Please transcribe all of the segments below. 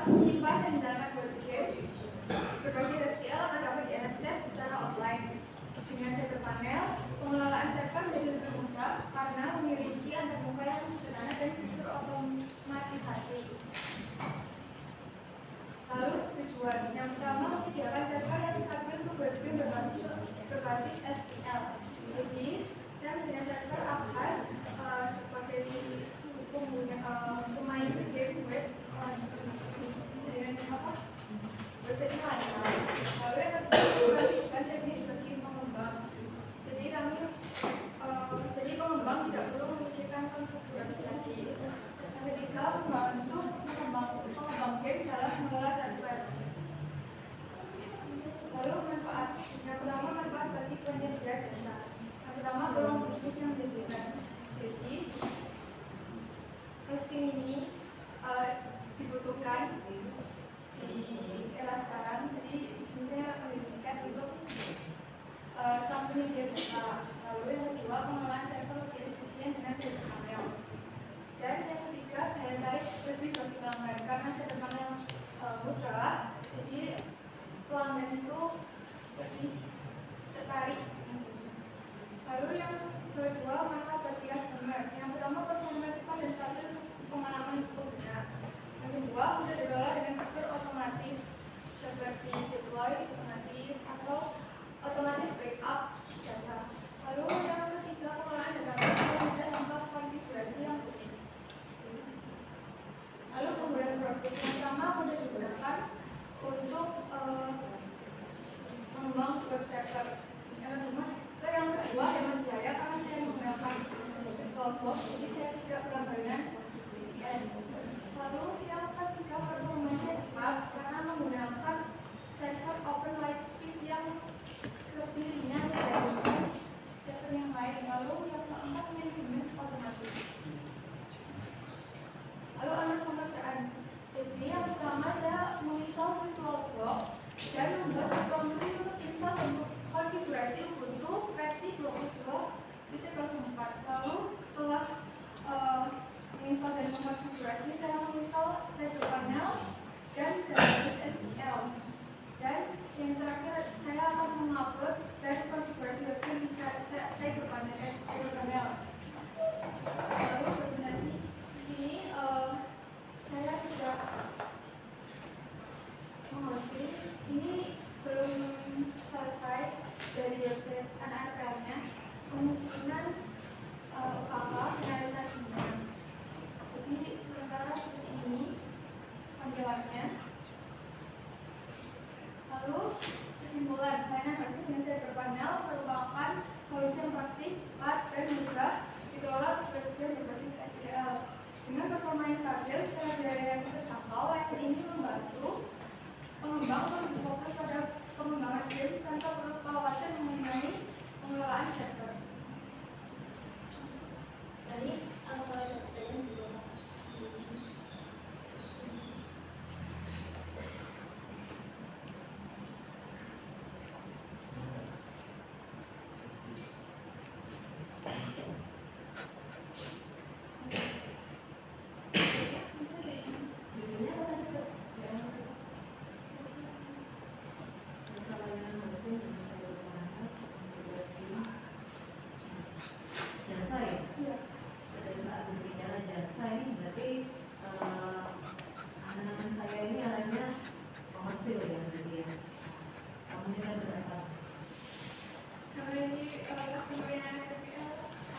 menyimpan dan menjalankan web game berbasis SQL akan dapat diakses secara offline. Dengan server panel, pengelolaan server menjadi lebih mudah karena memiliki antarmuka yang sederhana dan fitur otomatisasi. Lalu tujuan yang pertama, menyediakan server yang stabil untuk web game berbasis SQL. Jadi saya menyediakan server agar sebagai pemain game web website ini lancar. Lalu yang kedua, bukan teknis bagi pengembang. Jadi pengembang tidak perlu memikirkan konfigurasi lagi. Yang ketiga, membantu pengembang game dalam mengelola server. Lalu manfaat. Yang pertama, manfaat bagi penyedia jasa. Yang pertama, peluang bisnis yang dihasilkan. Jadi hosting ini dibutuhkan di era sekarang. Jadi di sini saya mendidikan untuk sang penyedia jasa. Lalu yang kedua, pengelolaan server lebih efisien dengan server panel. Dan yang ketiga, daya tarik lebih bagi pelanggan karena server panel mudah. Jadi pelanggan itu lebih tertarik. Lalu yang kedua, manfaat bagi customer. Yang pertama, performa cepat dan stabil untuk pengalaman pengguna. Yang kedua, mudah dikelola dengan fitur otomatis seperti deploy otomatis atau otomatis backup data. Lalu yang ketiga, pengelolaan database yang mudah tanpa konfigurasi yang rumit. Lalu penggunaan produk yang pertama mudah digunakan untuk mengembang web server. Yang kedua, hemat biaya karena saya menggunakan Cloudbox, jadi saya tidak berlangganan VPS. Lalu yang ketiga, performanya cepat karena menggunakan server Open Lightspeed yang lebih ringan dibandingkan server yang lain. Lalu yang keempat, manajemen otomatis. Lalu alat pekerjaan. Jadi yang pertama, saya menginstal Cloudbox dan membuat promosi untuk install untuk konfigurasi Ubuntu versi 22.04. Lalu setelah menginstal dan mengkonfigurasi, saya menginstal server panel dan database SQL. Dan yang terakhir, saya akan mengupload dan konfigurasi web game di server panel. Lalu koordinasi di sini saya sudah menghosting. Ini belum selesai dari website ANARPL-nya, kemungkinan UKK finalisasinya. Jadi sementara seperti ini tampilannya. Lalu kesimpulan, layanan basis dengan server panel merupakan solusi yang praktis, cepat, dan mudah dikelola untuk berbasis SQL. Dengan performa yang stabil, secara biaya yang terjangkau, layanan ini membantu pengembang lebih fokus pada pengembangan game tanpa perlu khawatir mengenai pengelolaan server. Jadi, apakah ada pertanyaan di bawah? Jasa ya? Iya. Pada saat berbicara jasa ini berarti anak-anak saya ini arahnya komersil ya berarti ya. Kamunya berapa? Karena ini customer yang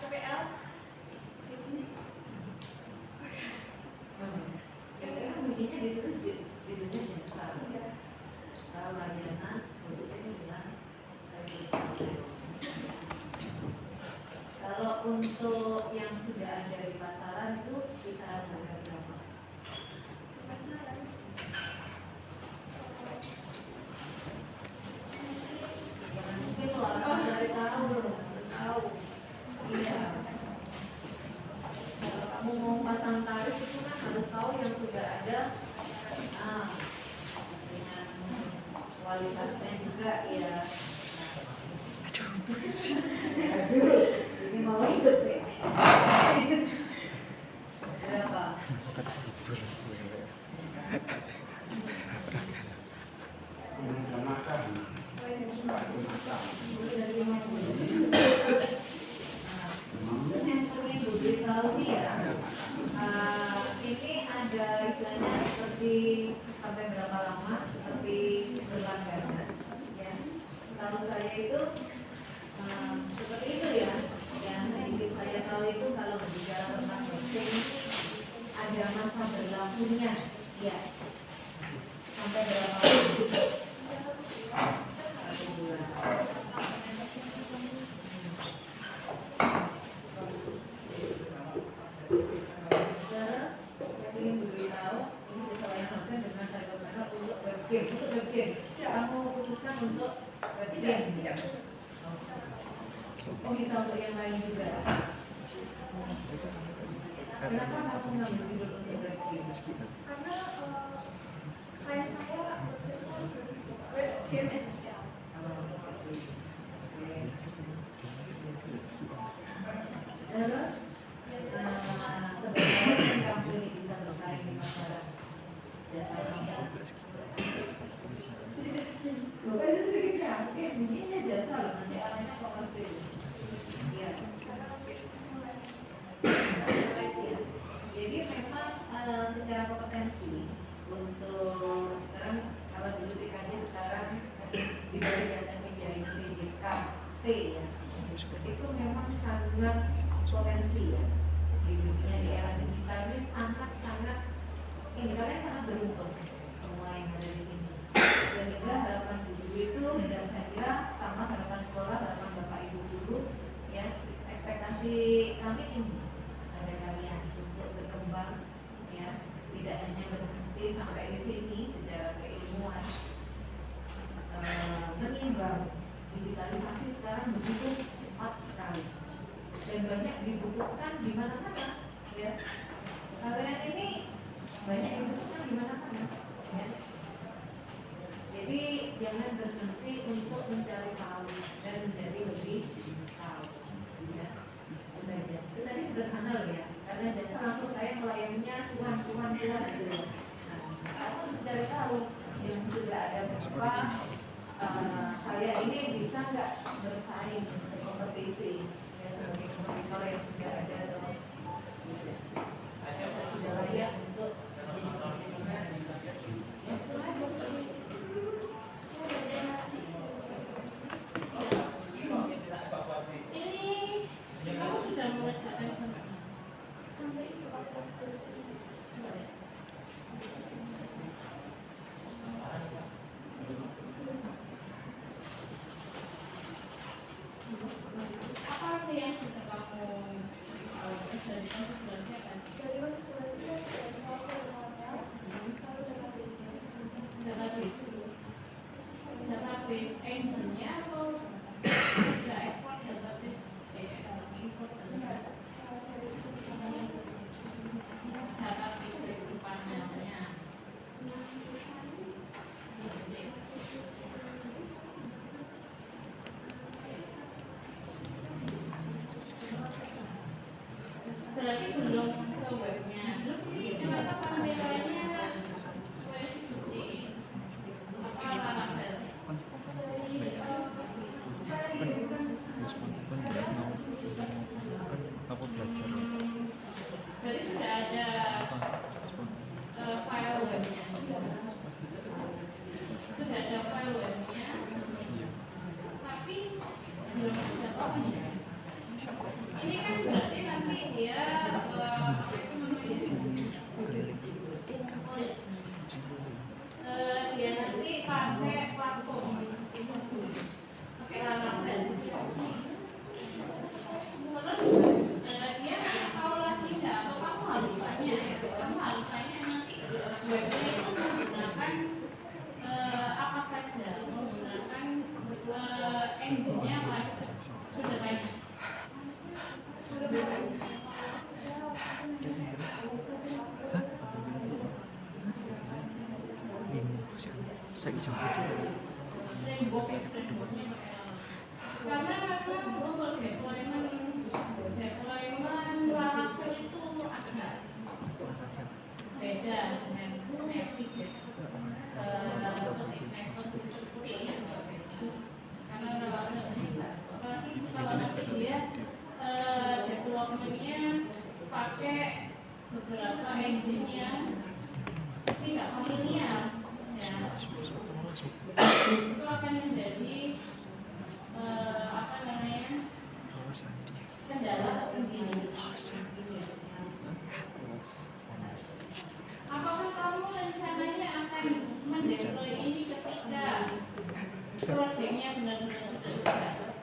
RPL, jadi sekarang kan bunyinya di situ judulnya jasa. iya. Jasa layanan, maksudnya bilang saya kalau untuk yang sudah ada di pasaran itu kisaran harga berapa? Pasaran. Jangan mungkin orang dari tahu harus tahu. Iya. Kalau kamu mau pasang tarif itu kan harus tahu yang sudah ada. Dengan kualitasnya juga ya. Aduh, ini mau ikut ya. Berapa? istilahnya seperti sampai berapa lama, seperti berlangganan. Ya, setahu saya itu seperti itu ya. Yang sedikit saya tahu itu kalau berbicara tentang vesting ada masa berlakunya, ya. Sampai berapa lama? 1 bulan. Kamu khususkan untuk tidak khusus. oh bisa untuk yang lain juga. Kenapa kamu ngambil judul untuk webgame? Karena klien saya websitenya game SEO. Terus sebenarnya kamu ini bisa bersaing di masyarakat jasa bukan sedikitnya, mungkin mungkinnya jasa loh, nanti arahnya komersil. Iya. Jadi memang secara kompetensi untuk sekarang kalau dulu TKJ sekarang dibalik data menjadi DJKT ya, itu memang sangat potensi ya di dunia di era digital ini sangat ini kalian sangat beruntung semua yang ada di sini. Sehingga harapan guru itu dan saya kira sama harapan sekolah, harapan bapak ibu guru ya, ekspektasi kami ini ada kalian untuk berkembang ya, tidak hanya berhenti sampai di sini secara keilmuan, menimbang digitalisasi sekarang begitu cepat sekali dan banyak dibutuhkan di mana-mana ya. Kalian ini banyak dibutuhkan di mana-mana ya. Jadi jangan berhenti untuk mencari tahu dan menjadi lebih tahu ya. Itu tadi sederhana loh ya, karena jasa langsung saya melayaninya cuan gitu ya. Nah, kalau mencari tahu yang sudah ada berapa saya ini bisa nggak bersaing berkompetisi ya, sebagai kompetitor yang sudah ada atau saya sudah layak untuk database engine-nya atau sudah ekspor database import database itu panelnya berarti belum ke webnya. Terus ini kenapa pembedanya web seperti apa Rafael? Apa belajar? Berarti sudah ada file webnya. Sudah ada file webnya. Tapi belum ada apa-apa. Ini kan berarti nanti dia dia nanti pakai platform pakai Laravel. Terus dia tahu lagi nggak atau kamu harus tanya ya, kamu harus tanya nanti webnya itu menggunakan apa saja, menggunakan engine-nya apa sudah tanya. Saya jawab itu. Karena memang untuk deployment Laravel itu agak beda dengan Netflix ya. Karena Laravel jelas, apalagi kalau nanti dia development-nya pakai beberapa engine-nya ilmiah ya masuk. itu akan menjadi apa namanya Sandi. kendala tersendiri. Apakah kamu rencananya akan mendeploy ini ketika proyeknya benar-benar sudah selesai?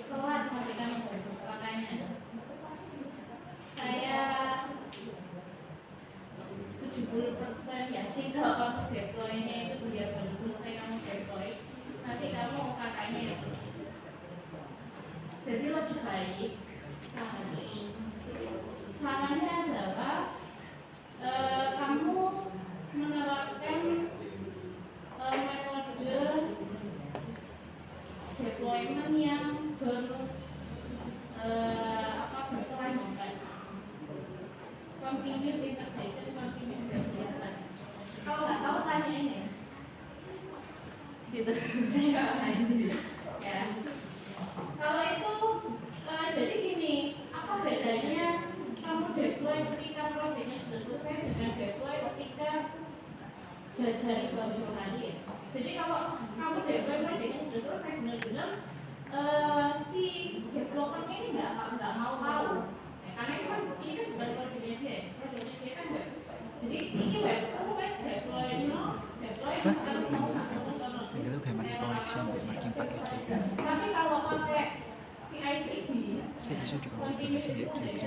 Telat masih kamu katanya. Saya 70% yakin kalau kamu deploy-nya itu biar baru selesai kamu deploy. Nanti kamu kakaknya yang jadi lebih baik sarannya adalah kamu menerapkan metode deployment yang berkelanjutan, continuous integration, continuous development. Kalau nggak tahu tanya ini, gitu. Ya. Kalau itu jadi gini, apa bedanya kamu deploy ketika proyeknya sudah selesai dengan deploy ketika dari jauh-jauh hari ya? Jadi kalau kamu deploy proyeknya sudah selesai benar-benar si developernya ini nggak mau tahu ya, karena ini kan bukan proyeknya dia kan web. Jadi ini webku web deploy kalau mau Itu kayak marking connection, marking paket. tapi kalau pakai CI/CD Saya bisa dikonfigurasi di Q3.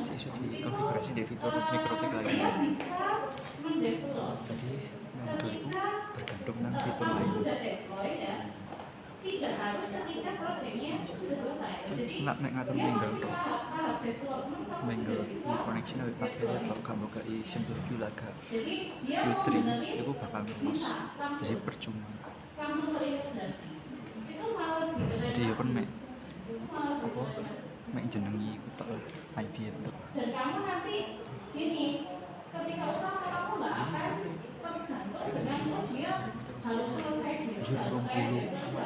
Saya bisa dikonfigurasi di fitur mikrotik lagi. Anda bisa mendevelop Tadi modul itu bergantung dengan fitur kamu lain. sudah deploy ya, tidak harus ketika proyeknya sudah selesai. Jadi Nak ngatur dia minggu masih tahap development pasti minggu bisa. connection lebih pakai laptop kamu ke simple Q laga Jadi dia Q3 membenahi itu bakal ngurus. Jadi percuma. kamu terintegrasi itu malah lebih keren. Jadi ya kan mek Malah lebih apa keren. mek jenengi utak IP itu. Dan kamu nanti gini, ketika usaha kamu nggak akan tergantung dengan dia harus selesai dulu, Jujur harus kayak 20 gitu.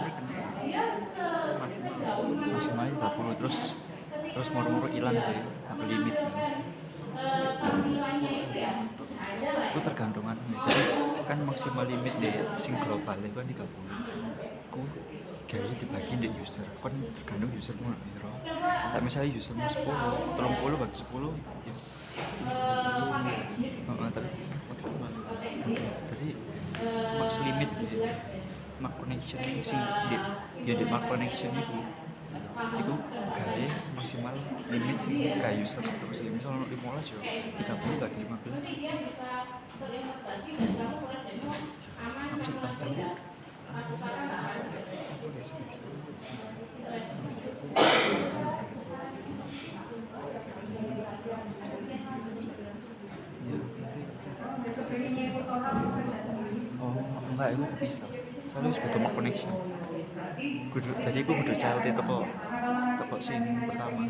Dia sejauh mana maksimalnya 30 terus moro-moro hilang deh aku limit. tampilannya itu ya ada lah Aku ya. tergantungan. Jadi kan maksimal limit di sing global itu kan 30. Aku gaya dibagi di user. Kan tergantung user mau piro. Tak misalnya user mau 10, 30 bagi 10 ya. Tapi jadi max limit gitu. Max connection ini sing di max connection itu gaya maksimal limit sih kayak user terus ya misalnya 15 yo 30 bagi 15 Jadi dia bisa terintegrasi dan kamu proyeknya aman, aku sih tas kan masukannya nggak ada. oh enggak itu bisa soalnya harus butuh connection tadi aku udah child itu kok sing pertama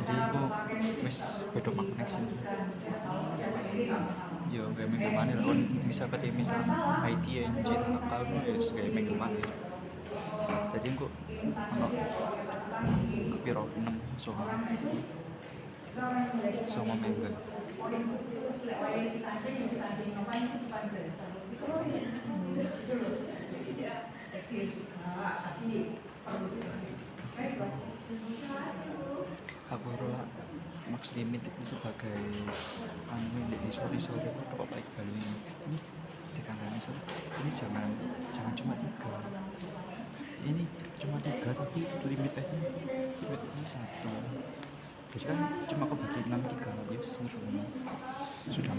jadi aku wis butuh connection yo kayak minggu mana lah kan bisa ketika misal IT engine akal ya kayak minggu mana jadi aku piro 6 sama minggu aku rela max limit itu sebagai anu di sore atau baik kali ini dikandani ini jangan cuma 3 ini cuma 3 tapi limitnya ini 1 jadi kan cuma kebagi 6 giga ya sudah